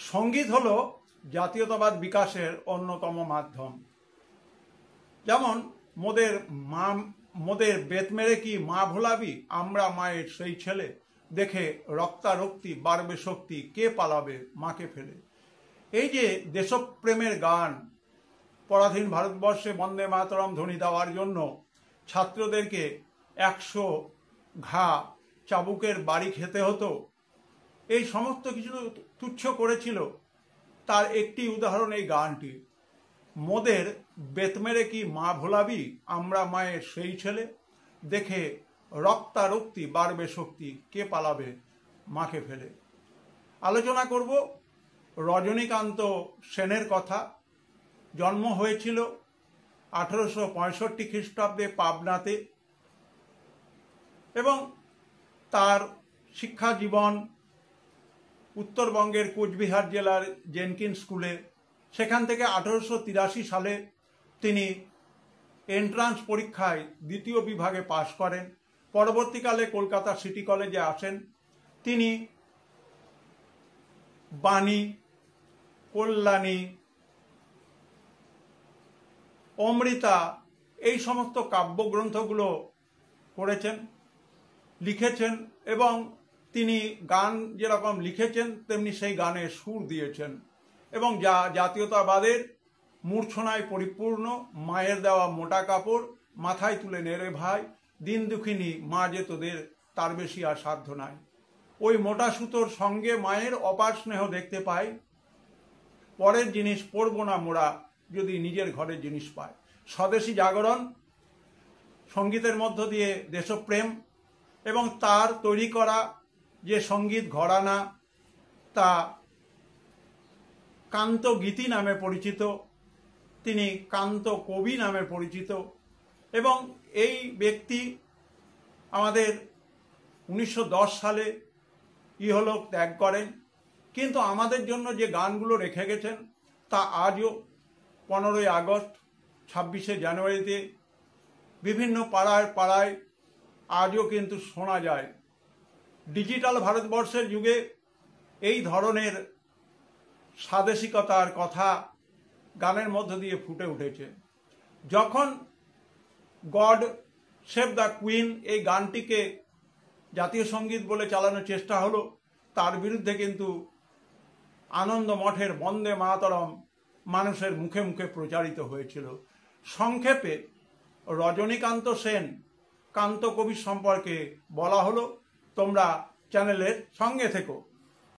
সঙ্গীত হলো জাতীয়তাবাদ বিকাশের অন্যতম মাধ্যম। যেমন মোদের বেত মেরে কি মা ভোলাবি, আমরা মায়ের সেই ছেলে, দেখে রক্তারক্তি বাড়বে শক্তি, কে পালাবে মাকে ফেলে। এই যে দেশপ্রেমের গান, পরাধীন ভারতবর্ষে বন্দে মাতরম ধ্বনি দেওয়ার জন্য ছাত্রদেরকে 100 ঘা চাবুকের বাড়ি খেতে হতো, এই সমস্ত কিছু তুচ্ছ করেছিল, তার একটি উদাহরণ এই গানটি। মোদের বেত মেরে কি মা ভোলাবি, আমরা মায়ের সেই ছেলে, দেখে রক্তারক্তি বাড়বে শক্তি, কে পালাবে মাকে ফেলে। আলোচনা করব রজনীকান্ত সেনের কথা। জন্ম হয়েছিল 1865 খ্রিস্টাব্দে পাবনাতে, এবং তার শিক্ষা জীবন উত্তরবঙ্গের কোচবিহার জেলার জেনকিন্স স্কুলে। সেখান থেকে 1883 সালে তিনি এন্ট্রান্স পরীক্ষায় 2য় বিভাগে পাশ করেন। পরবর্তীকালে কলকাতা সিটি কলেজে আসেন। তিনি বাণী, কল্যাণী, অমৃতা এই সমস্ত কাব্যগ্রন্থগুলো করেছেন, লিখেছেন, এবং তিনি গান যেরকম লিখেছেন তেমনি সেই গানে সুর দিয়েছেন, এবং যা জাতীয়তাবাদের মূর্ছনায় পরিপূর্ণ। মায়ের দেওয়া মোটা কাপড় মাথায় তুলে নেড়ে ভাই, দিন দুঃখিনী মা যে তোদের, তার বেশি আর সাধ্য নাই। ওই মোটা সুতোর সঙ্গে মায়ের অপার স্নেহ দেখতে পাই। পরের জিনিস পরব না মোরা, যদি নিজের ঘরের জিনিস পায়। স্বদেশী জাগরণ, সঙ্গীতের মধ্য দিয়ে দেশপ্রেম, এবং তার তৈরি করা যে সঙ্গীত ঘরানা, তা কান্ত গীতি নামে পরিচিত। তিনি কান্ত কবি নামে পরিচিত, এবং এই ব্যক্তি আমাদের 1910 সালে ইহলোক ত্যাগ করেন। কিন্তু আমাদের জন্য যে গানগুলো রেখে গেছেন তা আজও 15ই আগস্ট, 26শে জানুয়ারিতে বিভিন্ন পাড়ায় পাড়ায় আজও কিন্তু শোনা যায়। ডিজিটাল ভারতবর্ষের যুগে এই ধরনের স্বাদেশিকতার কথা গানের মধ্য দিয়ে ফুটে উঠেছে। যখন গড সেভ দ্য কুইন এই গানটিকে জাতীয় সঙ্গীত বলে চালানোর চেষ্টা হলো, তার বিরুদ্ধে কিন্তু আনন্দ মঠের বন্দে মাতরম মানুষের মুখে মুখে প্রচারিত হয়েছিল। সংক্ষেপে রজনীকান্ত সেন কান্ত কবি সম্পর্কে বলা হলো। তোমরা চ্যানেলের সঙ্গে থেকো।